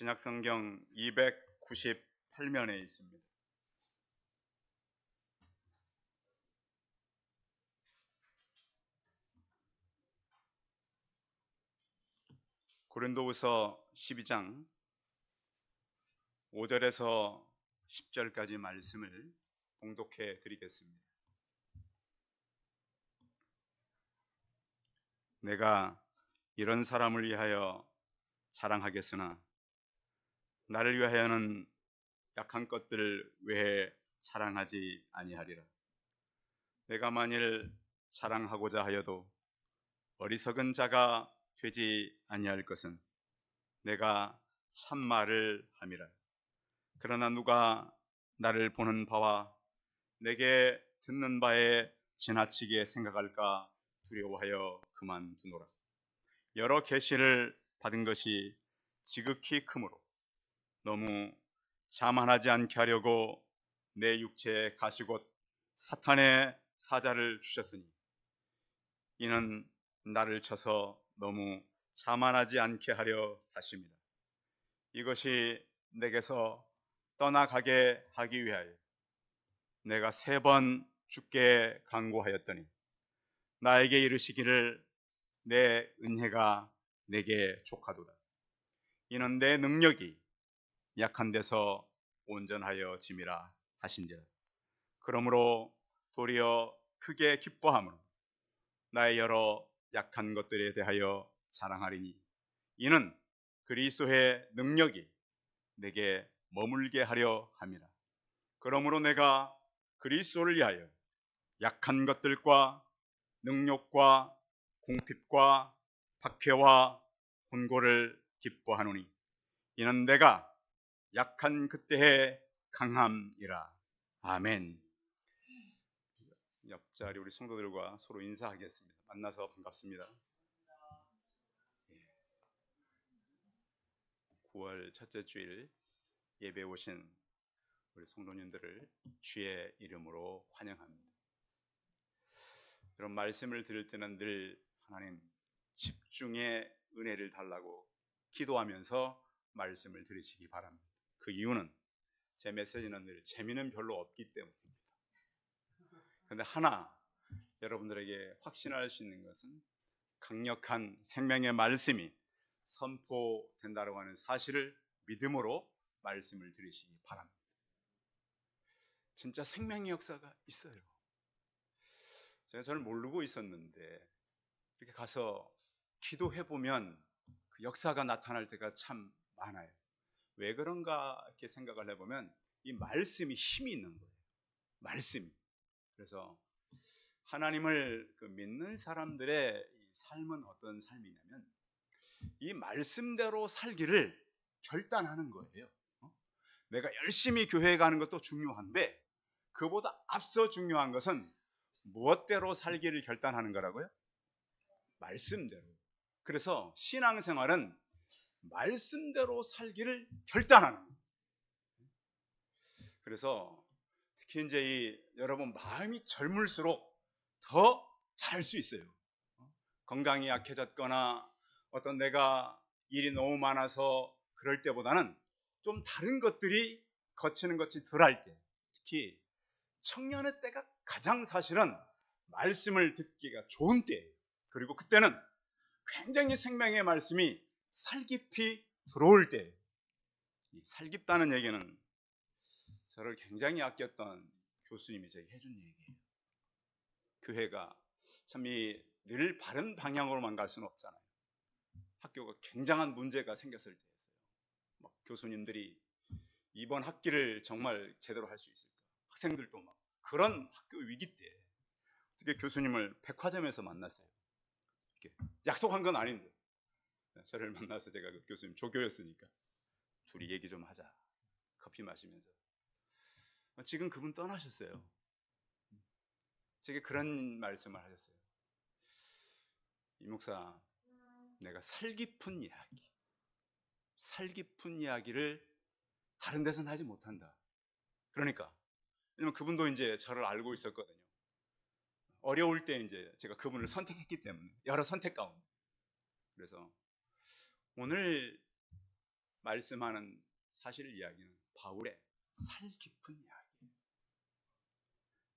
신약성경 298면에 있습니다. 고린도후서 12장 5절에서 10절까지 말씀을 봉독해 드리겠습니다. 내가 이런 사람을 위하여 자랑하겠으나 나를 위하여는 약한 것들을 외에 자랑하지 아니하리라. 내가 만일 자랑하고자 하여도 어리석은 자가 되지 아니할 것은 내가 참말을 함이라. 그러나 누가 나를 보는 바와 내게 듣는 바에 지나치게 생각할까 두려워하여 그만두노라. 여러 계시를 받은 것이 지극히 크므로 너무 자만하지 않게 하려고 내 육체에 가시곧 사탄의 사자를 주셨으니 이는 나를 쳐서 너무 자만하지 않게 하려 하십니다. 이것이 내게서 떠나가게 하기 위하여 내가 3번 주께 간구하였더니 나에게 이르시기를 내 은혜가 내게 족하도다. 이는 내 능력이 약한 데서 온전하여 짐이라 하신지라. 그러므로 도리어 크게 기뻐함으로 나의 여러 약한 것들에 대하여 자랑하리니 이는 그리스도의 능력이 내게 머물게 하려 함이라. 그러므로 내가 그리스도를 위하여 약한 것들과 능욕과 궁핍과 박해와 혼고를 기뻐하노니 이는 내가 약한 그때의 강함이라. 아멘. 옆자리 우리 성도들과 서로 인사하겠습니다. 만나서 반갑습니다. 9월 첫째 주일 예배 오신 우리 성도님들을 주의 이름으로 환영합니다. 이런 말씀을 들을 때는 늘 하나님 집중의 은혜를 달라고 기도하면서 말씀을 들으시기 바랍니다. 그 이유는 제 메시지는 늘 재미는 별로 없기 때문입니다. 그런데 하나 여러분들에게 확신할 수 있는 것은 강력한 생명의 말씀이 선포된다고 하는 사실을 믿음으로 말씀을 들으시기 바랍니다. 진짜 생명의 역사가 있어요. 제가 저를 모르고 있었는데 이렇게 가서 기도해보면 그 역사가 나타날 때가 참 많아요. 왜 그런가 이렇게 생각을 해보면 이 말씀이 힘이 있는 거예요. 말씀이. 그래서 하나님을 믿는 사람들의 삶은 어떤 삶이냐면 이 말씀대로 살기를 결단하는 거예요. 내가 열심히 교회에 가는 것도 중요한데 그보다 앞서 중요한 것은 무엇대로 살기를 결단하는 거라고요? 말씀대로. 그래서 신앙생활은 말씀대로 살기를 결단하는 거예요. 그래서 특히 이제 여러분 마음이 젊을수록 더 잘할 수 있어요. 건강이 약해졌거나 어떤 내가 일이 너무 많아서 그럴 때보다는 좀 다른 것들이 거치는 것이 덜할 때, 특히 청년의 때가 가장 사실은 말씀을 듣기가 좋은 때예요. 그리고 그때는 굉장히 생명의 말씀이 살깊이 들어올 때예요. 살깊다는 얘기는 저를 굉장히 아꼈던 교수님이 제게 해준 얘기예요. 교회가 참 늘 바른 방향으로만 갈 수는 없잖아요. 학교가 굉장한 문제가 생겼을 때였어요. 막 교수님들이 이번 학기를 정말 제대로 할 수 있을까? 학생들도 막 그런 학교 위기 때 어떻게 교수님을 백화점에서 만났어요. 이렇게 약속한 건 아닌데 저를 만나서 제가 그 교수님 조교였으니까 둘이 얘기 좀 하자. 커피 마시면서. 지금 그분 떠나셨어요. 제게 그런 말씀을 하셨어요. 이 목사, 내가 살깊은 이야기를 다른 데서는 하지 못한다. 그러니까 왜냐면 그분도 이제 저를 알고 있었거든요. 어려울 때 이제 제가 그분을 선택했기 때문에 여러 선택 가운데. 그래서 오늘 말씀하는 사실 이야기는 바울의 살 깊은 이야기예요.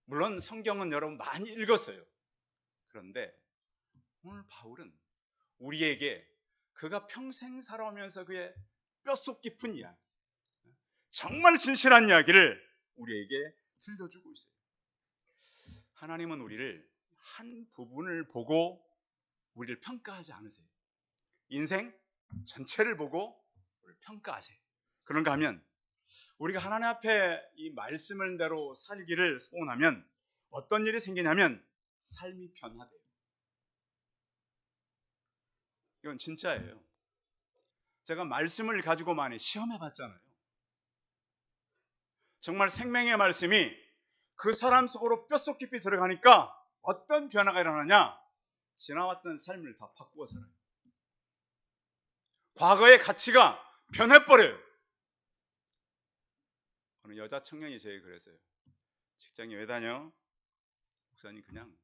물론 성경은 여러분 많이 읽었어요. 그런데 오늘 바울은 우리에게 그가 평생 살아오면서 그의 뼛속 깊은 이야기, 정말 진실한 이야기를 우리에게 들려주고 있어요. 하나님은 우리를 한 부분을 보고 우리를 평가하지 않으세요. 인생 전체를 보고 우리를 평가하세요. 그런가 하면 우리가 하나님 앞에 이 말씀을 대로 살기를 소원하면 어떤 일이 생기냐면 삶이 변화돼요. 이건 진짜예요. 제가 말씀을 가지고 많이 시험해 봤잖아요. 정말 생명의 말씀이 그 사람 속으로 뼛속 깊이 들어가니까 어떤 변화가 일어나냐? 지나왔던 삶을 다 바꾸어 살아요. 과거의 가치가 변해버려요. 어느 여자 청년이 저에게 그랬어요. 직장에 왜 다녀? 목사님 그냥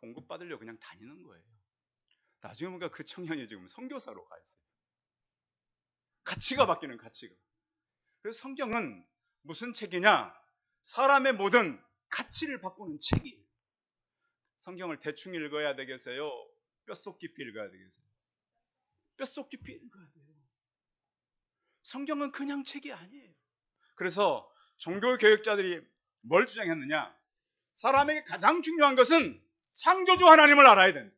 봉급 받으려고 그냥 다니는 거예요. 나중에 보니까 그 청년이 지금 선교사로 가 있어요. 가치가 바뀌는 가치가. 그래서 성경은 무슨 책이냐? 사람의 모든 가치를 바꾸는 책이에요. 성경을 대충 읽어야 되겠어요? 뼛속 깊이 읽어야 되겠어요? 뼛속 깊이 읽어야 돼요. 성경은 그냥 책이 아니에요. 그래서 종교개혁자들이 뭘 주장했느냐? 사람에게 가장 중요한 것은 창조주 하나님을 알아야 된다.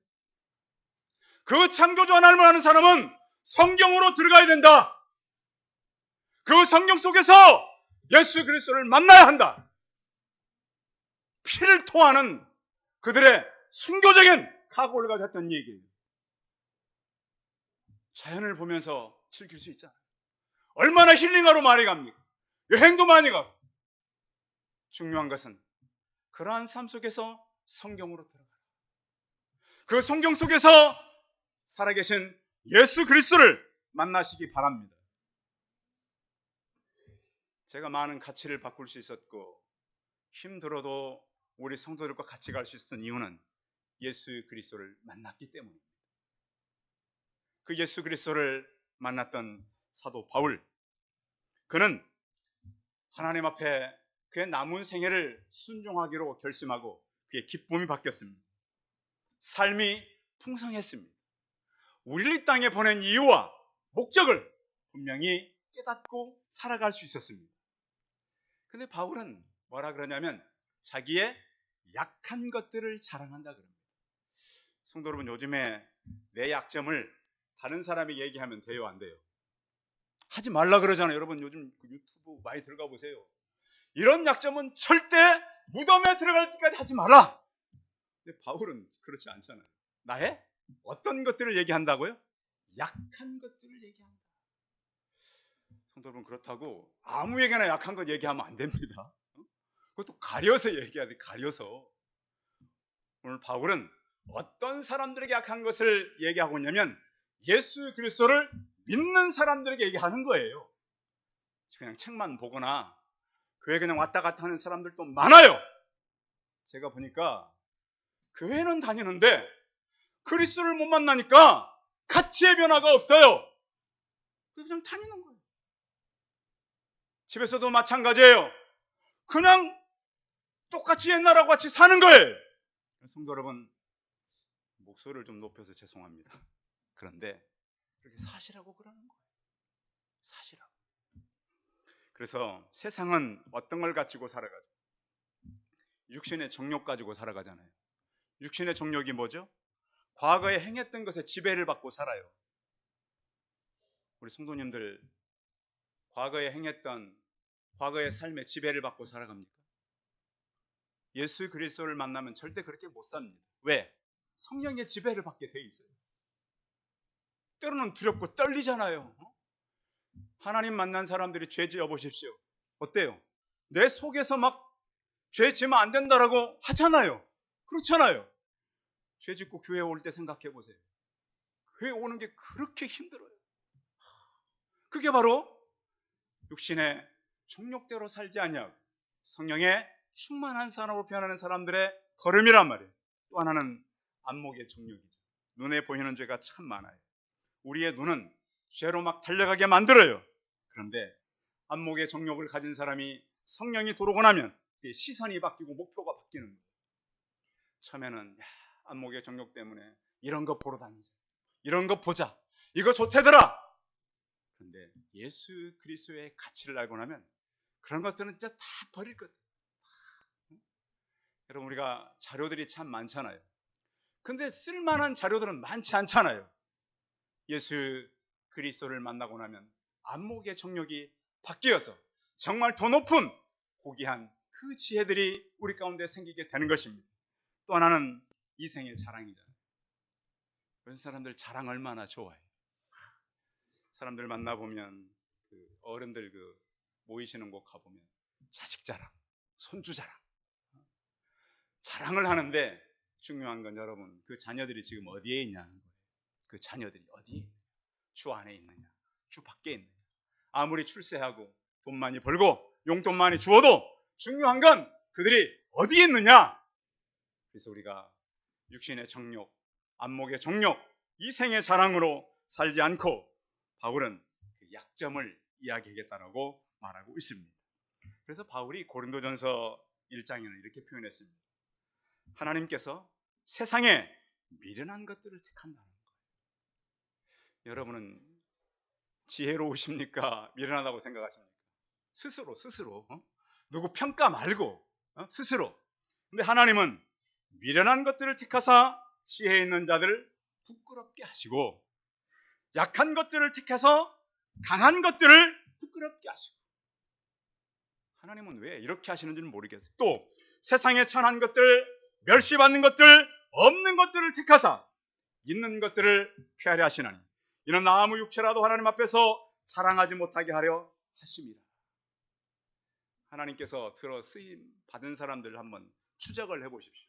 그 창조주 하나님을 아는 사람은 성경으로 들어가야 된다. 그 성경 속에서 예수 그리스도를 만나야 한다. 피를 토하는 그들의 순교적인 각오를 가졌던 얘기예요. 자연을 보면서 즐길 수 있잖아요. 얼마나 힐링하러 많이 갑니까? 여행도 많이 가고. 중요한 것은 그러한 삶 속에서 성경으로 들어가라. 그 성경 속에서 살아계신 예수 그리스도를 만나시기 바랍니다. 제가 많은 가치를 바꿀 수 있었고 힘들어도 우리 성도들과 같이 갈 수 있었던 이유는 예수 그리스도를 만났기 때문입니다. 그 예수 그리스도를 만났던 사도 바울, 그는 하나님 앞에 그의 남은 생애를 순종하기로 결심하고 그의 기쁨이 바뀌었습니다. 삶이 풍성했습니다. 우리를 이 땅에 보낸 이유와 목적을 분명히 깨닫고 살아갈 수 있었습니다. 근데 바울은 뭐라 그러냐면 자기의 약한 것들을 자랑한다 그럽니다. 성도 여러분, 요즘에 내 약점을 다른 사람이 얘기하면 돼요, 안 돼요? 하지 말라 그러잖아요. 여러분 요즘 유튜브 많이 들어가 보세요. 이런 약점은 절대 무덤에 들어갈 때까지 하지 마라. 근데 바울은 그렇지 않잖아요. 나의 어떤 것들을 얘기한다고요? 약한 것들을 얘기한다. 성도 여러분, 그렇다고 아무에게나 약한 것 얘기하면 안 됩니다. 그것도 가려서 얘기해야 돼. 가려서. 오늘 바울은 어떤 사람들에게 약한 것을 얘기하고 있냐면 예수 그리스도를 믿는 사람들에게 얘기하는 거예요. 그냥 책만 보거나 교회 그냥 왔다 갔다 하는 사람들도 많아요. 제가 보니까 교회는 다니는데 그리스도를 못 만나니까 가치의 변화가 없어요. 그냥 다니는 거예요. 집에서도 마찬가지예요. 그냥 똑같이 옛날하고 같이 사는 거예요. 성도 여러분, 목소리를 좀 높여서 죄송합니다. 그런데 그렇게 사시라고 그러는 거예요. 사시라고. 그래서 세상은 어떤 걸 가지고 살아가죠? 육신의 정욕 가지고 살아가잖아요. 육신의 정욕이 뭐죠? 과거에 행했던 것에 지배를 받고 살아요. 우리 성도님들 과거에 행했던 과거의 삶에 지배를 받고 살아갑니까? 예수 그리스도를 만나면 절대 그렇게 못 삽니다. 왜? 성령의 지배를 받게 돼 있어요. 때로는 두렵고 떨리잖아요. 하나님 만난 사람들이 죄 지어 보십시오. 어때요? 내 속에서 막 죄 지으면 안 된다라고 하잖아요. 그렇잖아요. 죄 짓고 교회 올 때 생각해 보세요. 교회 오는 게 그렇게 힘들어요. 그게 바로 육신의 정욕대로 살지 아니하고 성령의 충만한 사람으로 변하는 사람들의 걸음이란 말이에요. 또 하나는 안목의 정욕이죠. 눈에 보이는 죄가 참 많아요. 우리의 눈은 죄로 막 달려가게 만들어요. 그런데 안목의 정욕을 가진 사람이 성령이 들어오고 나면 시선이 바뀌고 목표가 바뀌는 거예요. 처음에는 안목의 정욕 때문에 이런 거 보러 다니자, 이런 거 보자, 이거 좋대더라. 그런데 예수 그리스도의 가치를 알고 나면 그런 것들은 진짜 다 버릴 것. 여러분, 우리가 자료들이 참 많잖아요. 근데 쓸만한 자료들은 많지 않잖아요. 예수 그리스도를 만나고 나면 안목의 정욕이 바뀌어서 정말 더 높은 고귀한 그 지혜들이 우리 가운데 생기게 되는 것입니다. 또 하나는 이생의 자랑이잖아요. 그런 사람들 자랑 얼마나 좋아해요. 사람들 만나보면 어른들 모이시는 곳 가보면 자식 자랑, 손주 자랑, 자랑을 하는데 중요한 건 여러분, 그 자녀들이 지금 어디에 있냐는 거예요. 그 자녀들이 어디에 있느냐, 주 안에 있느냐, 주 밖에 있느냐. 아무리 출세하고 돈 많이 벌고 용돈 많이 주어도 중요한 건 그들이 어디에 있느냐. 그래서 우리가 육신의 정욕, 안목의 정욕, 이생의 자랑으로 살지 않고 바울은 그 약점을 이야기하겠다라고 말하고 있습니다. 그래서 바울이 고린도전서 1장에는 이렇게 표현했습니다. 하나님께서 세상에 미련한 것들을 택한다는 거예요. 여러분은 지혜로우십니까? 미련하다고 생각하십니까? 스스로 누구 평가 말고 스스로. 근데 하나님은 미련한 것들을 택하사 지혜 있는 자들을 부끄럽게 하시고 약한 것들을 택해서 강한 것들을 부끄럽게 하시고. 하나님은 왜 이렇게 하시는지는 모르겠어요. 또 세상에 천한 것들, 멸시받는 것들, 없는 것들을 택하사 있는 것들을 폐하려 하시나니 이는 아무 육체라도 하나님 앞에서 자랑하지 못하게 하려 하십니다. 하나님께서 들어 쓰임 받은 사람들을 한번 추적을 해보십시오.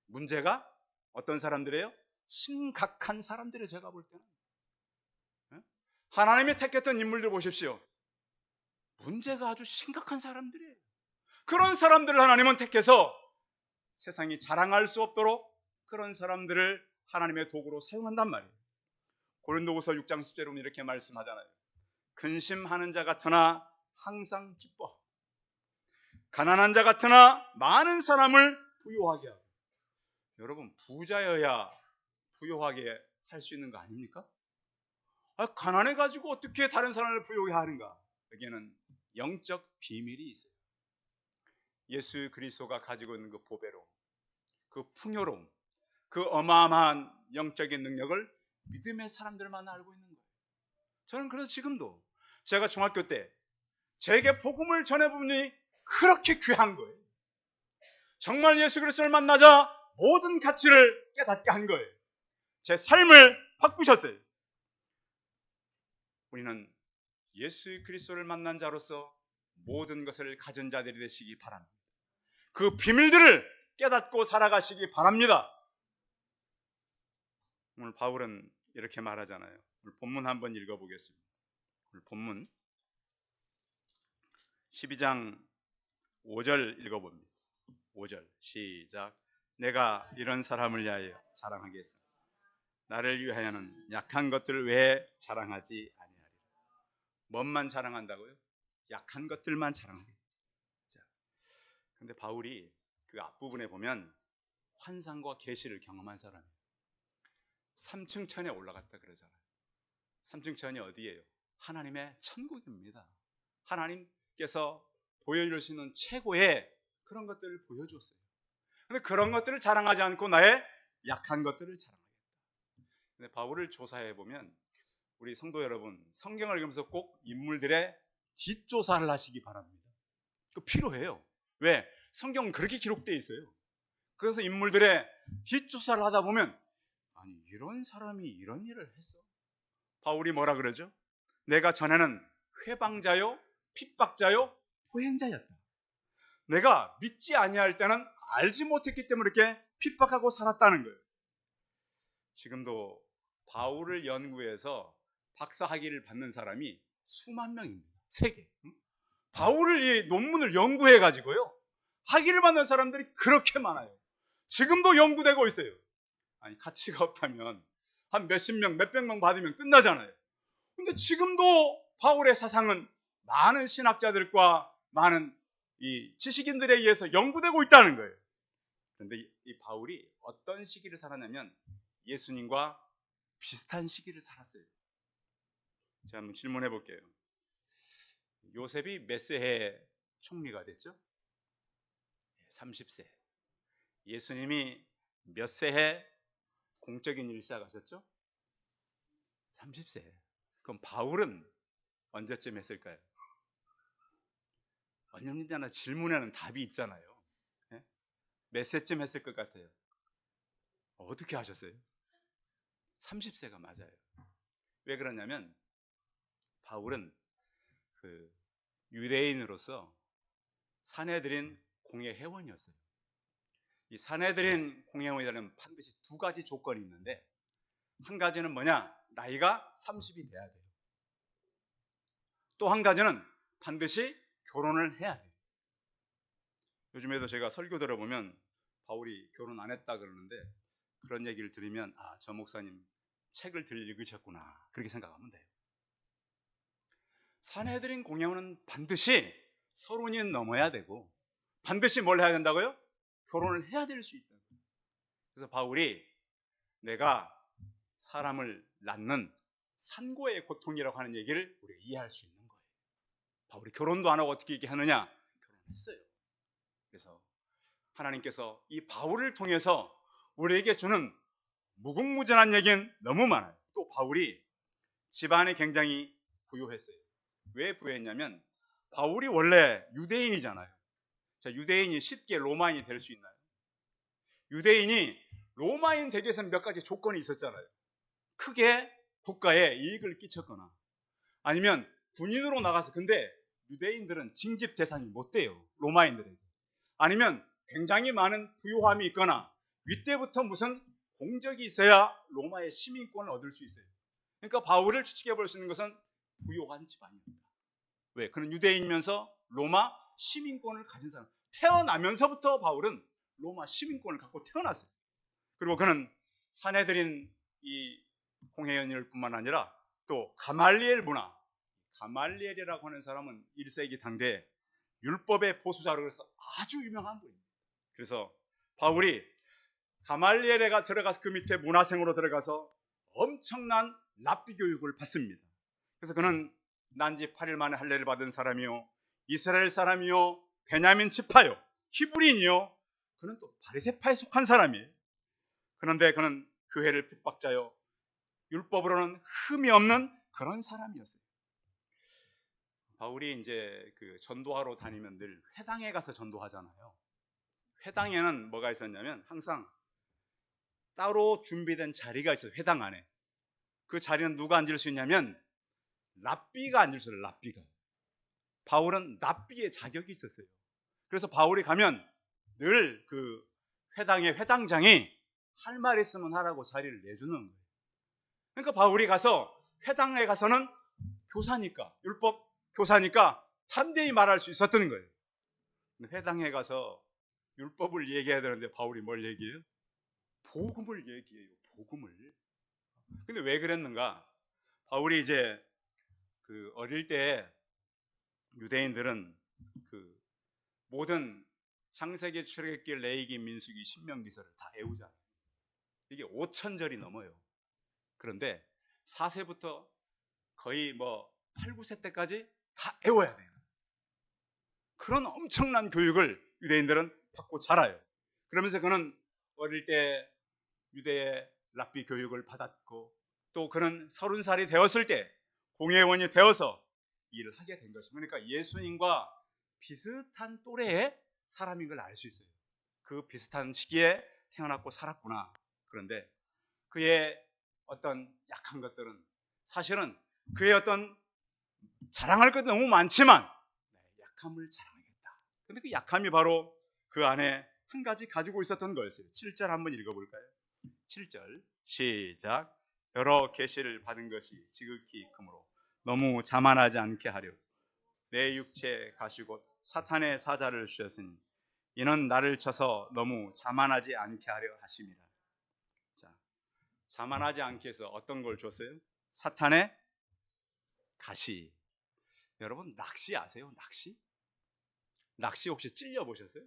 문제가 어떤 사람들이에요? 심각한 사람들이에요. 제가 볼 때는 하나님이 택했던 인물들 보십시오. 문제가 아주 심각한 사람들이에요. 그런 사람들을 하나님은 택해서 세상이 자랑할 수 없도록 그런 사람들을 하나님의 도구로 사용한단 말이에요. 고린도후서 6장 10절에 보면 이렇게 말씀하잖아요. 근심하는 자 같으나 항상 기뻐, 가난한 자 같으나 많은 사람을 부유하게 하고. 여러분, 부자여야 부유하게 할 수 있는 거 아닙니까? 가난해가지고 어떻게 다른 사람을 부유하게 하는가? 여기에는 영적 비밀이 있어요. 예수 그리스도가 가지고 있는 그 보배로, 그 풍요로움, 그 어마어마한 영적인 능력을 믿음의 사람들만 알고 있는 거예요. 저는 그래서 지금도 제가 중학교 때 제게 복음을 전해보니 그렇게 귀한 거예요. 정말 예수 그리스도를 만나자 모든 가치를 깨닫게 한 거예요. 제 삶을 바꾸셨어요. 우리는 예수 그리스도를 만난 자로서 모든 것을 가진 자들이 되시기 바랍니다. 그 비밀들을 깨닫고 살아가시기 바랍니다. 오늘 바울은 이렇게 말하잖아요. 오늘 본문 한번 읽어보겠습니다. 오늘 본문 12장 5절 읽어봅니다. 5절 시작. 내가 이런 사람을 위하여 자랑하겠어. 나를 위하여는 약한 것들을 왜 자랑하지 아니하리라. 뭔만 자랑한다고요? 약한 것들만 자랑하겠다. 근데 바울이 그 앞부분에 보면 환상과 계시를 경험한 사람이에요. 3층 천에 올라갔다 그러잖아요. 3층 천이 어디예요? 하나님의 천국입니다. 하나님께서 보여주시는 최고의 그런 것들을 보여줬어요. 근데 그런 것들을 자랑하지 않고 나의 약한 것들을 자랑하겠다. 근데 바울을 조사해 보면 우리 성도 여러분, 성경을 읽으면서 꼭 인물들의 뒷조사를 하시기 바랍니다. 그 필요해요. 왜? 성경은 그렇게 기록되어 있어요. 그래서 인물들의 뒷조사를 하다 보면 아니, 이런 사람이 이런 일을 했어? 바울이 뭐라 그러죠? 내가 전에는 회방자요, 핍박자요, 포행자였다. 내가 믿지 아니할 때는 알지 못했기 때문에 이렇게 핍박하고 살았다는 거예요. 지금도 바울을 연구해서 박사 학위를 받는 사람이 수만 명입니다. 세계. 바울을 이 논문을 연구해 가지고요, 학위를 받는 사람들이 그렇게 많아요. 지금도 연구되고 있어요. 아니, 가치가 없다면 한 몇십 명, 몇백 명 받으면 끝나잖아요. 근데 지금도 바울의 사상은 많은 신학자들과 많은 이 지식인들에 의해서 연구되고 있다는 거예요. 그런데 이 바울이 어떤 시기를 살았냐면 예수님과 비슷한 시기를 살았어요. 제가 한번 질문해 볼게요. 요셉이 몇 세에 총리가 됐죠? 30세. 예수님이 몇 세에 공적인 일 시작하셨죠? 30세. 그럼 바울은 언제쯤 했을까요? 언제나 질문에는 답이 있잖아요. 예? 몇 세쯤 했을 것 같아요? 어떻게 하셨어요? 30세가 맞아요. 왜 그러냐면 바울은 그 유대인으로서 산헤드린 공회 회원이었어요. 이 산헤드린 공회 회원이라는 반드시 두 가지 조건이 있는데 한 가지는 뭐냐? 나이가 30이 돼야 돼요. 또 한 가지는 반드시 결혼을 해야 돼요. 요즘에도 제가 설교 들어보면 바울이 결혼 안 했다 그러는데 그런 얘기를 들으면 아, 저 목사님 책을 읽으셨구나 그렇게 생각하면 돼요. 산헤드린 공회는 반드시 서른이 넘어야 되고 반드시 뭘 해야 된다고요? 결혼을 해야 될 수 있다고요. 그래서 바울이 내가 사람을 낳는 산고의 고통이라고 하는 얘기를 우리가 이해할 수 있는 거예요. 바울이 결혼도 안 하고 어떻게 얘기하느냐? 결혼했어요. 그래서 하나님께서 이 바울을 통해서 우리에게 주는 무궁무진한 얘기는 너무 많아요. 또 바울이 집안이 굉장히 부유했어요. 왜 부유했냐면 바울이 원래 유대인이잖아요. 자, 유대인이 쉽게 로마인이 될 수 있나요? 유대인이 로마인 되기 위해서는 몇 가지 조건이 있었잖아요. 크게 국가에 이익을 끼쳤거나 아니면 군인으로 나가서 근데 유대인들은 징집 대상이 못 돼요. 로마인들에게. 아니면 굉장히 많은 부유함이 있거나 윗대부터 무슨 공적이 있어야 로마의 시민권을 얻을 수 있어요. 그러니까 바울을 추측해 볼 수 있는 것은 부유한 집안입니다. 왜? 그는 유대인이면서 로마 시민권을 가진 사람. 태어나면서부터 바울은 로마 시민권을 갖고 태어났어요. 그리고 그는 산헤드린 이 공회의원일 뿐만 아니라 또 가말리엘 문화. 가말리엘이라고 하는 사람은 1세기 당대 율법의 보수자로서 아주 유명한 분입니다. 그래서 바울이 가말리엘에가 들어가서 그 밑에 문화생으로 들어가서 엄청난 랍비 교육을 받습니다. 그래서 그는 난지 8일 만에 할례를 받은 사람이요 이스라엘 사람이요 베냐민 지파요 히브리인이요 그는 또 바리새파에 속한 사람이에요. 그런데 그는 교회를 핍박자요 율법으로는 흠이 없는 그런 사람이었어요. 바울이 이제 그 전도하러 다니면 늘 회당에 가서 전도하잖아요. 회당에는 뭐가 있었냐면 항상 따로 준비된 자리가 있어요. 회당 안에. 그 자리는 누가 앉을 수 있냐면 랍비가 앉을 수 있어요. 랍비가. 바울은 랍비의 자격이 있었어요. 그래서 바울이 가면 늘 그 회당의 회당장이 할 말 있으면 하라고 자리를 내주는 거예요. 그러니까 바울이 가서 회당에 가서는 교사니까 율법 교사니까 담대히 말할 수 있었던 거예요. 회당에 가서 율법을 얘기해야 되는데 바울이 뭘 얘기해요? 복음을 얘기해요. 복음을. 근데 왜 그랬는가? 바울이 이제 그 어릴 때 유대인들은 그 모든 창세기, 출애굽기, 레위기, 민수기, 신명기서를 다 외우잖아요. 이게 5,000절이 넘어요. 그런데 4세부터 거의 뭐 8, 9세 때까지 다 외워야 돼요. 그런 엄청난 교육을 유대인들은 받고 자라요. 그러면서 그는 어릴 때 유대의 랍비 교육을 받았고 또 그는 30살이 되었을 때 공회원이 되어서 일을 하게 된 것입니다. 그러니까 예수님과 비슷한 또래의 사람인 걸 알 수 있어요. 그 비슷한 시기에 태어났고 살았구나. 그런데 그의 어떤 약한 것들은 사실은 그의 어떤 자랑할 것도 너무 많지만 약함을 자랑하겠다. 그런데 그 약함이 바로 그 안에 한 가지 가지고 있었던 거였어요. 7절 한번 읽어볼까요? 7절 시작. 여러 계시를 받은 것이 지극히 크므로 너무 자만하지 않게 하려 내 육체 가시고 사탄의 사자를 주셨으니 이는 나를 쳐서 너무 자만하지 않게 하려 하심이라. 자, 자만하지 않게 해서 어떤 걸 줬어요? 사탄의 가시. 여러분 낚시 아세요? 낚시? 낚시 혹시 찔려 보셨어요?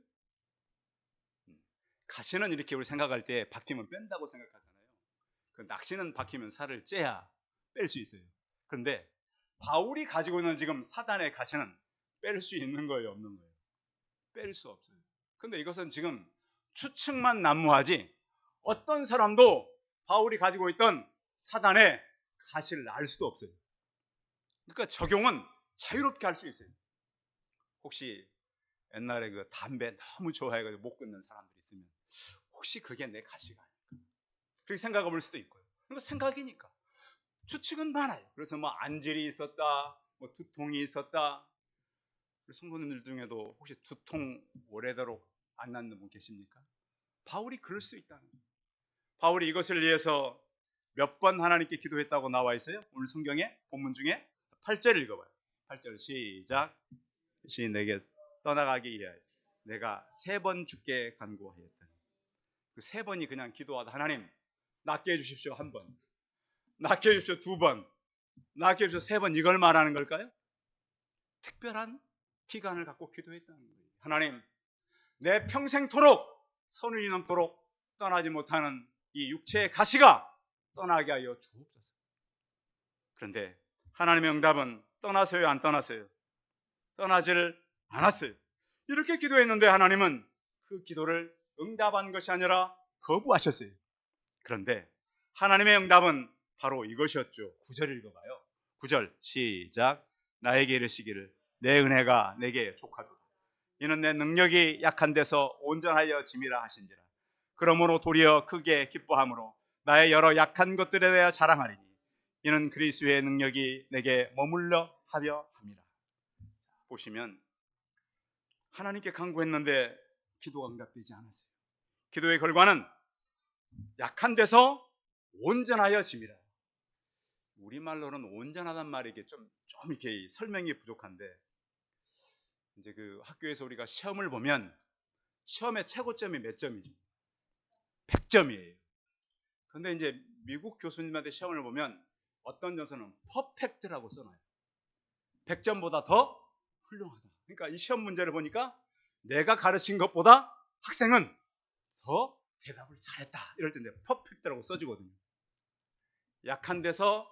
가시는 이렇게 우리 생각할 때 박히면 뺀다고 생각하잖아요. 그 낚시는 박히면 살을 째야 뺄 수 있어요. 그런데 바울이 가지고 있는 지금 사단의 가시는 뺄 수 있는 거예요, 없는 거예요? 뺄 수 없어요. 근데 이것은 지금 추측만 난무하지 어떤 사람도 바울이 가지고 있던 사단의 가시를 알 수도 없어요. 그러니까 적용은 자유롭게 할 수 있어요. 혹시 옛날에 그 담배 너무 좋아해가지고 못 끊는 사람들이 있으면 혹시 그게 내 가시가 아닐까? 그렇게 생각해 볼 수도 있고요. 그러니까 생각이니까. 추측은 많아요. 그래서 뭐 안질이 있었다, 뭐 두통이 있었다. 성도님들 중에도 혹시 두통 오래도록 안 낫는 분 계십니까? 바울이 그럴 수 있다는 거예요. 바울이 이것을 위해서 몇 번 하나님께 기도했다고 나와 있어요? 오늘 성경에 본문 중에 8절 읽어봐요. 8절 시작. 시 내게 떠나가기 위하여 내가 3번 주께 간구하였더니 그 3번이 그냥 기도하다 하나님 낫게 해주십시오 1번, 낫게 해주십시오 2번, 낫게 해주십시오 3번 이걸 말하는 걸까요? 특별한 기간을 갖고 기도했다는 거예요. 하나님 내 평생토록 선운이 넘도록 떠나지 못하는 이 육체의 가시가 떠나게 하여 주옵소서. 그런데 하나님의 응답은 떠나서요 안 떠났어요? 떠나질 않았어요. 이렇게 기도했는데 하나님은 그 기도를 응답한 것이 아니라 거부하셨어요. 그런데 하나님의 응답은 바로 이것이었죠. 9절 읽어봐요. 9절 시작. 나에게 이르시기를 내 은혜가 내게 족하도다. 이는 내 능력이 약한 데서 온전하여 짐이라 하신지라. 그러므로 도리어 크게 기뻐함으로 나의 여러 약한 것들에 대하여 자랑하리니 이는 그리스도의 능력이 내게 머물러 하려 함이라. 보시면 하나님께 간구했는데 기도가 응답되지 않았어요. 기도의 결과는 약한 데서 온전하여 짐이라. 우리말로는 온전하단 말이 이게 좀 이렇게 설명이 부족한데, 이제 그 학교에서 우리가 시험을 보면 시험의 최고점이 몇 점이죠? 100점이에요. 근데 이제 미국 교수님한테 시험을 보면 어떤 점수는 퍼펙트라고 써놔요. 100점보다 더 훌륭하다. 그러니까 이 시험 문제를 보니까 내가 가르친 것보다 학생은 더 대답을 잘했다. 이럴 때 퍼펙트라고 써주거든요. 약한 데서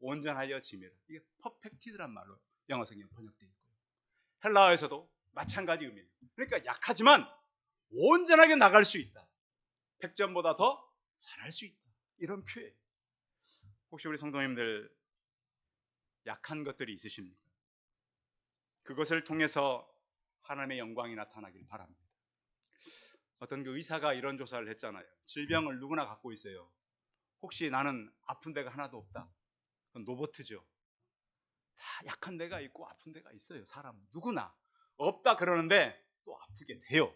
온전하여 짐이라. 이게 퍼펙티드란 말로 영어 성경 번역되어 있고요. 헬라어에서도 마찬가지 의미예요. 그러니까 약하지만 온전하게 나갈 수 있다. 100점보다 더 잘할 수 있다. 이런 표현. 혹시 우리 성도님들 약한 것들이 있으십니까? 그것을 통해서 하나님의 영광이 나타나길 바랍니다. 어떤 그 의사가 이런 조사를 했잖아요. 질병을 누구나 갖고 있어요. 혹시 나는 아픈 데가 하나도 없다? 그건 노보트죠. 다 약한 데가 있고 아픈 데가 있어요. 사람 누구나. 없다 그러는데 또 아프게 돼요.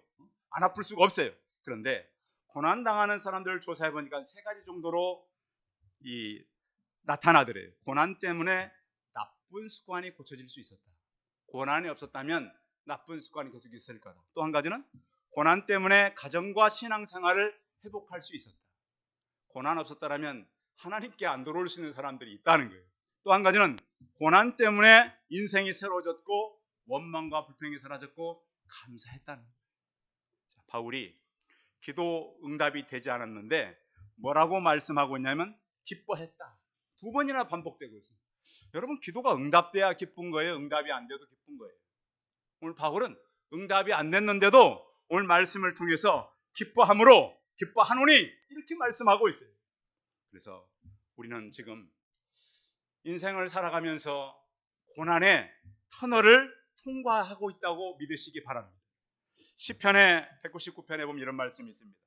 안 아플 수가 없어요. 그런데 고난당하는 사람들을 조사해 보니까 3가지 정도로 나타나더래요. 고난 때문에 나쁜 습관이 고쳐질 수 있었다. 고난이 없었다면 나쁜 습관이 계속 있을 거다. 또 한 가지는 고난 때문에 가정과 신앙생활을 회복할 수 있었다. 고난 없었다면 하나님께 안 들어올 수 있는 사람들이 있다는 거예요. 또 한 가지는 고난 때문에 인생이 새로워졌고 원망과 불평이 사라졌고 감사했다는 거예요. 바울이 기도 응답이 되지 않았는데 뭐라고 말씀하고 있냐면 기뻐했다. 2번이나 반복되고 있어요. 여러분 기도가 응답돼야 기쁜 거예요? 응답이 안 돼도 기쁜 거예요? 오늘 바울은 응답이 안 됐는데도 오늘 말씀을 통해서 기뻐함으로 기뻐하노니 이렇게 말씀하고 있어요. 그래서 우리는 지금 인생을 살아가면서 고난의 터널을 통과하고 있다고 믿으시기 바랍니다. 시편의 199편에 보면 이런 말씀이 있습니다.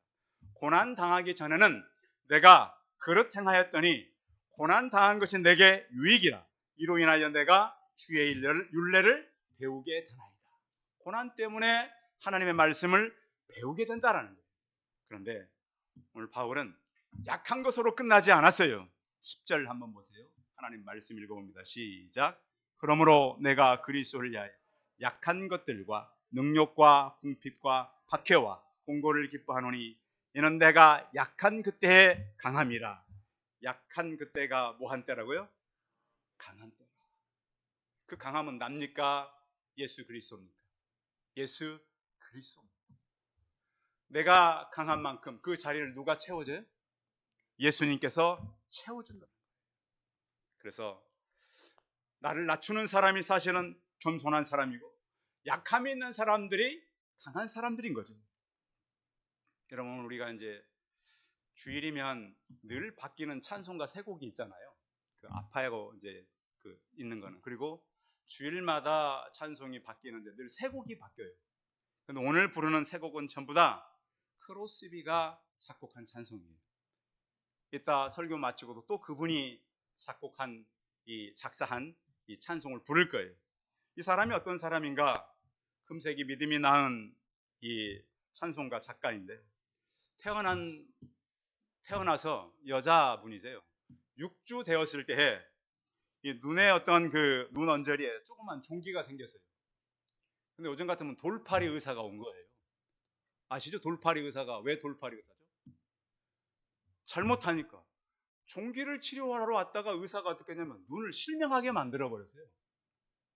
고난 당하기 전에는 내가 그릇 행하였더니 고난 당한 것이 내게 유익이라. 이로 인하여 내가 주의 율례를 배우게 되나이다. 고난 때문에 하나님의 말씀을 배우게 된다라는 거예요. 그런데 오늘 바울은 약한 것으로 끝나지 않았어요. 10절 한번 보세요. 하나님 말씀 읽어봅니다. 시작. 그러므로 내가 그리스도를 위하여 약한 것들과 능욕과 궁핍과 박해와 공고를 기뻐하노니 이는 내가 약한 그때에 강함이라. 약한 그때가 뭐 한때라고요? 강한 때. 그 강함은 납니까? 예수 그리스도입니까? 예수 그리스도. 내가 강한 만큼 그 자리를 누가 채워줘요? 예수님께서 채워준다. 그래서 나를 낮추는 사람이 사실은 겸손한 사람이고, 약함이 있는 사람들이 강한 사람들인 거죠. 여러분, 우리가 이제 주일이면 늘 바뀌는 찬송가 세 곡이 있잖아요. 그 아파하고 이제 그 있는 거는. 그리고 주일마다 찬송이 바뀌는데 늘 세 곡이 바뀌어요. 근데 오늘 부르는 세 곡은 전부 다 크로스비가 작곡한 찬송이에요. 이따 설교 마치고도 또 그분이 작곡한 작사한 이 찬송을 부를 거예요. 이 사람이 어떤 사람인가? 금세기 믿음이 낳은 이 찬송가 작가인데, 태어나서 여자분이세요. 6주 되었을 때에 이 눈에 어떤 그 눈 언저리에 조그만 종기가 생겼어요. 근데 요즘 같으면 돌팔이 의사가 온 거예요. 아시죠? 돌팔이 의사가 왜 돌팔이 의사죠? 잘못하니까 종기를 치료하러 왔다가 의사가 어떻게 했냐면 눈을 실명하게 만들어 버렸어요.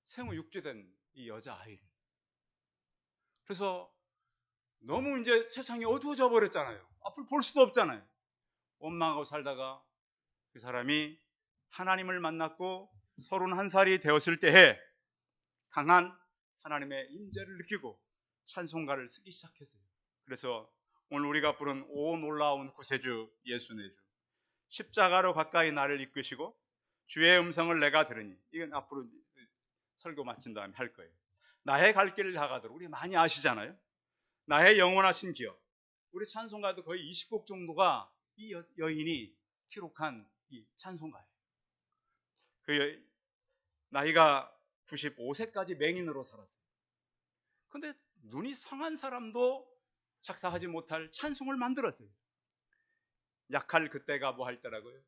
생후 6주 된 이 여자아이를. 그래서 너무 이제 세상이 어두워져 버렸잖아요. 앞을 볼 수도 없잖아요. 원망하고 살다가 그 사람이 하나님을 만났고 31살이 되었을 때에 강한 하나님의 임재를 느끼고 찬송가를 쓰기 시작했어요. 그래서 오늘 우리가 부른 오 놀라운 구세주 예수 내 주, 십자가로 가까이 나를 이끄시고 주의 음성을 내가 들으니, 이건 앞으로 설교 마친 다음에 할 거예요. 나의 갈 길을 나가도록, 우리 많이 아시잖아요. 나의 영원하신 기억. 우리 찬송가도 거의 20곡 정도가 이 여인이 기록한 이 찬송가예요. 그 나이가 95세까지 맹인으로 살았어요. 근데 눈이 성한 사람도 작사하지 못할 찬송을 만들었어요. 약할 그때가 뭐 할 때라고요?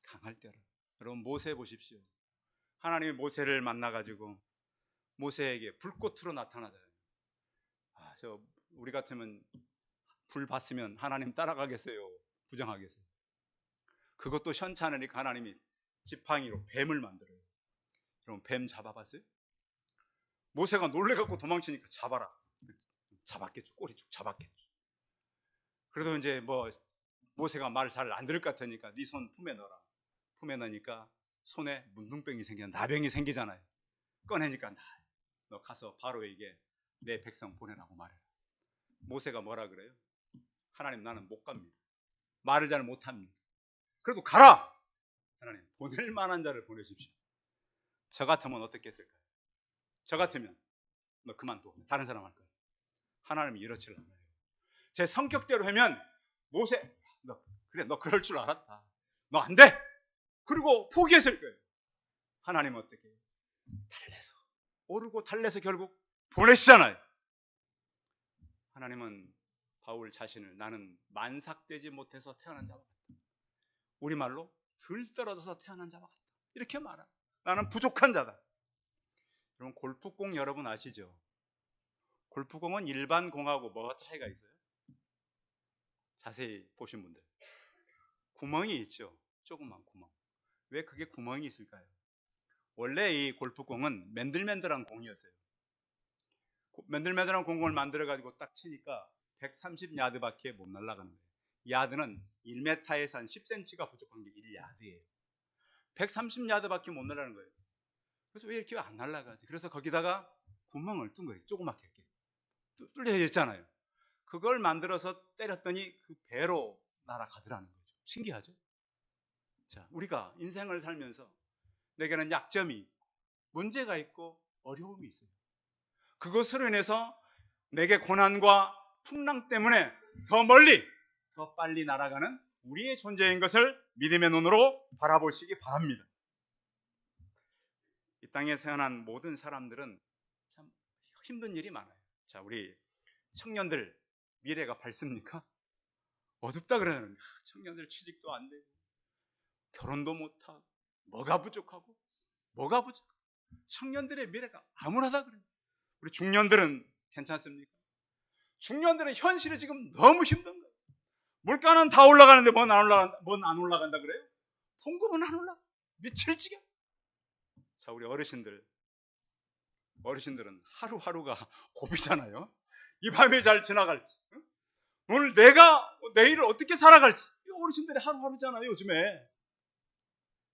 강할 때라. 여러분, 모세 보십시오. 하나님이 모세를 만나가지고 모세에게 불꽃으로 나타나잖아요. 우리 같으면 불 봤으면 하나님 따라가겠어요? 부정하겠어요? 그것도 현찮으니까 하나님이 지팡이로 뱀을 만들어요. 여러분, 뱀 잡아봤어요? 모세가 놀래갖고 도망치니까 잡아라. 잡았겠죠. 꼬리 쭉 잡았겠죠. 그래도 이제 뭐 모세가 말 잘 안 들을 것 같으니까 네 손 품에 넣어라. 품에 넣으니까 손에 문둥병이 나병이 생기잖아요. 꺼내니까 너 가서 바로에게 내 백성 보내라고 말해라. 모세가 뭐라 그래요? 하나님, 나는 못 갑니다. 말을 잘 못합니다. 그래도 가라! 하나님, 보낼 만한 자를 보내십시오. 저 같으면 어떻게 했을까요? 저 같으면 너 그만둬. 다른 사람 할 거야. 하나님이 이렇지를 않아요. 제 성격대로 하면 모세, 너 그럴 줄 알았다. 너 안 돼! 그리고 포기했을 거예요. 하나님은 어떻게 해요? 달래서, 오르고 달래서 결국 보내시잖아요. 하나님은 바울 자신을 나는 만삭되지 못해서 태어난 자와 같다. 우리말로 들떨어져서 태어난 자와 같다. 이렇게 말합니다. 나는 부족한 자다. 여러분, 골프공 여러분 아시죠? 골프공은 일반 공하고 뭐가 차이가 있어요? 자세히 보신 분들. 구멍이 있죠. 조그만 구멍. 왜 그게 구멍이 있을까요? 원래 이 골프공은 맨들맨들한 공이었어요. 맨들맨들한 공을 만들어가지고 딱 치니까 130야드밖에 못 날아가는 거예요. 야드는 1m에서 한 10cm가 부족한 게 1야드예요. 130야드밖에 못 날아가는 거예요. 그래서 왜 이렇게 안 날아가지? 그래서 거기다가 구멍을 둔 거예요. 조그맣게 이렇게 뚫려져 있잖아요. 그걸 만들어서 때렸더니 그 배로 날아가더라는 거죠. 신기하죠? 자, 우리가 인생을 살면서 내게는 약점이 있고 문제가 있고 어려움이 있어요. 그것으로 인해서 내게 고난과 풍랑 때문에 더 멀리, 더 빨리 날아가는 우리의 존재인 것을 믿음의 눈으로 바라보시기 바랍니다. 이 땅에 태어난 모든 사람들은 참 힘든 일이 많아요. 자, 우리 청년들 미래가 밝습니까? 어둡다 그러는 청년들 취직도 안 되고 결혼도 못하고 뭐가 부족하고 청년들의 미래가 암울하다 그래요. 우리 중년들은 괜찮습니까? 중년들은 현실이 지금 너무 힘든 거예요. 물가는 다 올라가는데 뭔 안 올라간다 그래요? 봉급은 안 올라가. 미칠 지경. 자, 우리 어르신들 어르신들은 하루하루가 고비잖아요. 이 밤이 잘 지나갈지, 오늘 내가 내일을 어떻게 살아갈지, 이 어르신들의 하루하루잖아요. 요즘에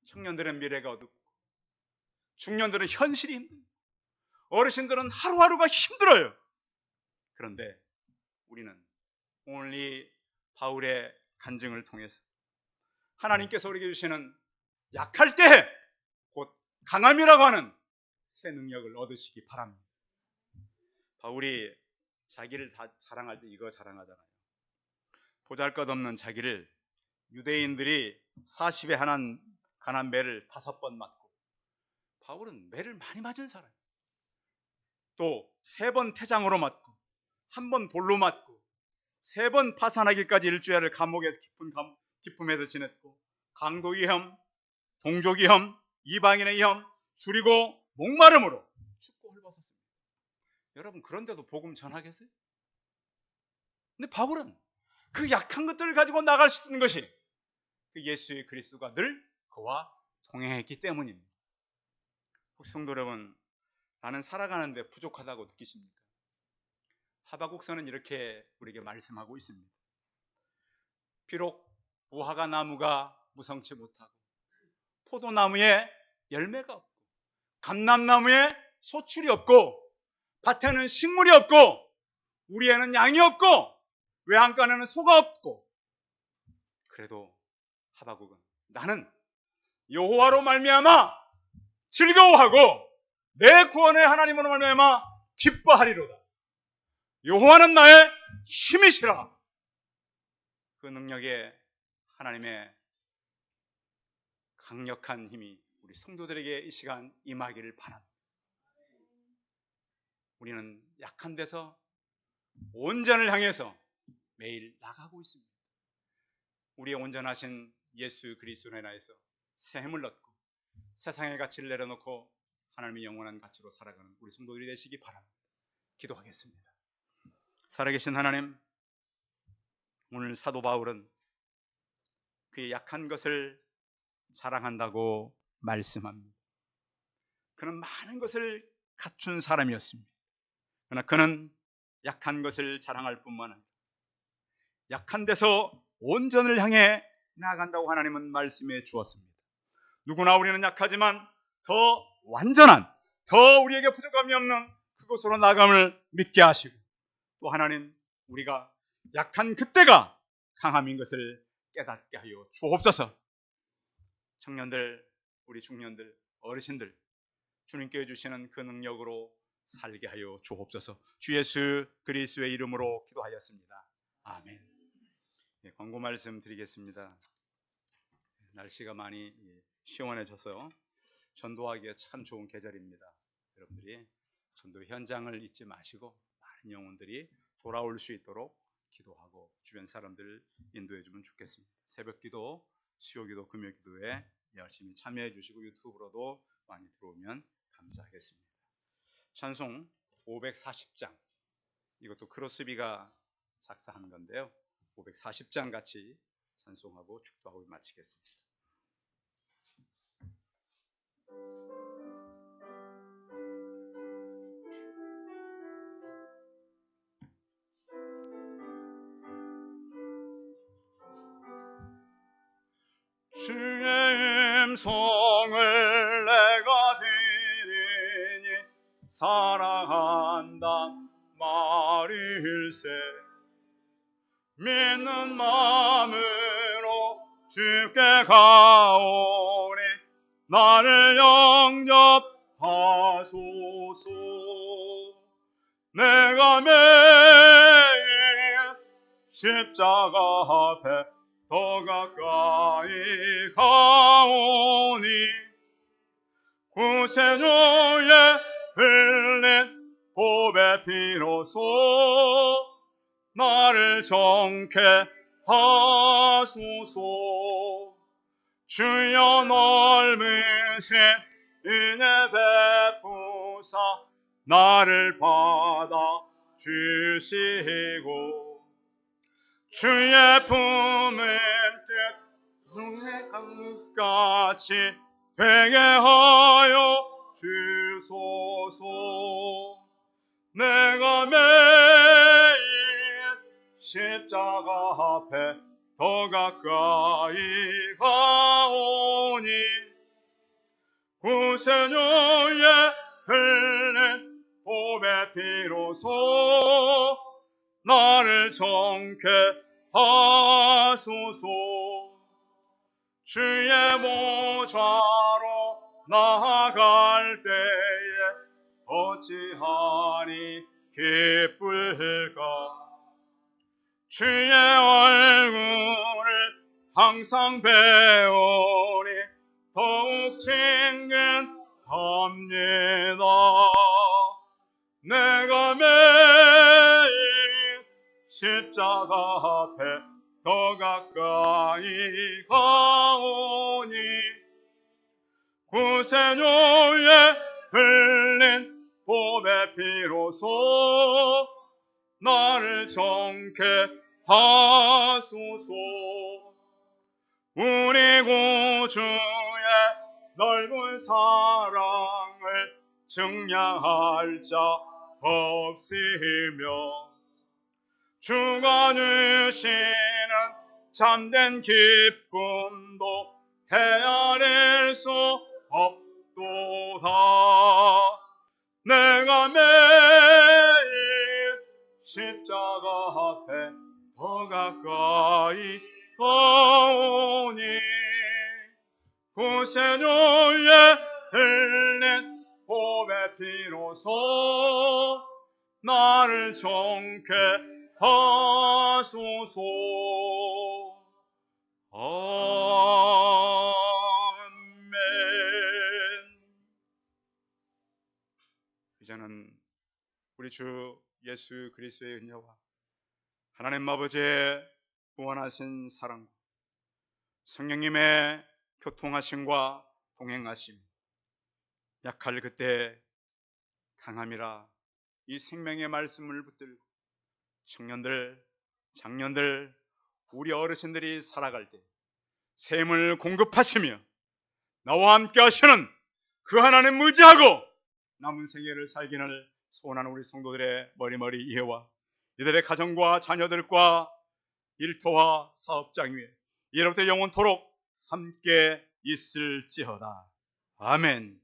청년들은 미래가 어둡고 중년들은 현실이 힘들고 어르신들은 하루하루가 힘들어요. 그런데 우리는 오늘 이 바울의 간증을 통해서 하나님께서 우리에게 주시는 약할 때 곧 강함이라고 하는 새 능력을 얻으시기 바랍니다. 바울이 자기를 다 자랑할 때 이거 자랑하잖아요. 보잘것없는 자기를 유대인들이 40에 가난 매를 5번 맞고, 바울은 매를 많이 맞은 사람이에요. 또 3번 태장으로 맞고 1번 돌로 맞고 3번 파산하기까지 일주일을 감옥에서 깊은 품에서 지냈고, 강도 위험, 동족 위험, 이방인의 위험, 줄이고 목마름으로 춥고 헐벗었습니다. 여러분, 그런데도 복음 전하겠어요? 근데 바울은 그 약한 것들을 가지고 나갈 수 있는 것이 그 예수의 그리스도가 늘 그와 동행했기 때문입니다. 혹시 성도 여러분, 나는 살아가는데 부족하다고 느끼십니까? 하박국서는 이렇게 우리에게 말씀하고 있습니다. 비록 무화과 나무가 무성치 못하고 포도나무에 열매가 없고 감람나무에 소출이 없고 밭에는 식물이 없고 우리에는 양이 없고 외양간에는 소가 없고, 그래도 하박국은 나는 여호와로 말미암아 즐거워하고 내 구원의 하나님으로 말미암아 기뻐하리로다. 여호와는 나의 힘이시라. 그 능력에 하나님의 강력한 힘이 우리 성도들에게 이 시간 임하기를 바랍니다. 우리는 약한 데서 온전을 향해서 매일 나가고 있습니다. 우리의 온전하신 예수 그리스도로 인하여서 새 힘을 얻고 세상의 가치를 내려놓고 하나님의 영원한 가치로 살아가는 우리 성도들이 되시기 바랍니다. 기도하겠습니다. 살아계신 하나님, 오늘 사도 바울은 그의 약한 것을 자랑한다고 말씀합니다. 그는 많은 것을 갖춘 사람이었습니다. 그러나 그는 약한 것을 자랑할 뿐만 아니라 약한 데서 온전을 향해 나아간다고 하나님은 말씀해 주었습니다. 누구나 우리는 약하지만 더 완전한, 더 우리에게 부족함이 없는 그곳으로 나감을 믿게 하시고, 또 하나님, 우리가 약한 그때가 강함인 것을 깨닫게 하여 주옵소서. 청년들, 우리 중년들, 어르신들, 주님께 주시는 그 능력으로 살게 하여 주옵소서. 주 예수 그리스도의 이름으로 기도하였습니다. 아멘. 네, 광고 말씀 드리겠습니다. 날씨가 많이 시원해져서 전도하기에 참 좋은 계절입니다. 여러분들이 전도 현장을 잊지 마시고 많은 영혼들이 돌아올 수 있도록 기도하고 주변 사람들을 인도해 주면 좋겠습니다. 새벽기도, 수요기도, 금요기도에 열심히 참여해 주시고 유튜브로도 많이 들어오면 감사하겠습니다. 찬송 540장, 이것도 크로스비가 작사한 건데요. 540장 같이 찬송하고 축도하고 마치겠습니다. 주의 음성을 내가 들으니 사랑한다 말일세. 믿는 마음으로 주께 가오니 나를 영접하소서. 내가 매일 십자가 앞에 더 가까이 가오니 구세주의 흘린 보배 피로소 나를 정케 하소서. 주여 넓으신 은혜 베푸사 나를 받아 주시고 주의 품을 뜻 눈의 강같이 되게 하여 주소서. 내가 매일 십자가 앞에 더 가까이 가오니 구세주의 흘린 보배 피로소 나를 정케 하소서. 주의 보좌로 나아갈 때에 어찌하니 기쁠까. 주의 얼굴을 항상 배우니 더욱 친근합니다. 내가 매일 십자가 앞에 더 가까이 가오니 구세주의 흘린 보배 피로소 나를 정케 하소서. 우리 구주의 넓은 사랑을 증량할 자 없으며 주가 주시는 참된 기쁨도 헤아릴 수 없도다. 내가 매일 십자가 앞에 더 가까이 가오니 구세주의 흘린 보배 피로소 나를 정케 하소서. 아멘. 이제는 우리 주 예수 그리스도의 은혜와 하나님 아버지의 무한하신 사랑, 성령님의 교통하심과 동행하심, 약할 그때 강함이라 이 생명의 말씀을 붙들고 청년들, 장년들, 우리 어르신들이 살아갈 때 샘을 공급하시며 나와 함께 하시는 그 하나님 의지하고 남은 생애를 살기를 소원하는 우리 성도들의 머리머리 이해와 이들의 가정과 자녀들과 일터와 사업장 위에 이로부터 영원토록 함께 있을지어다. 아멘.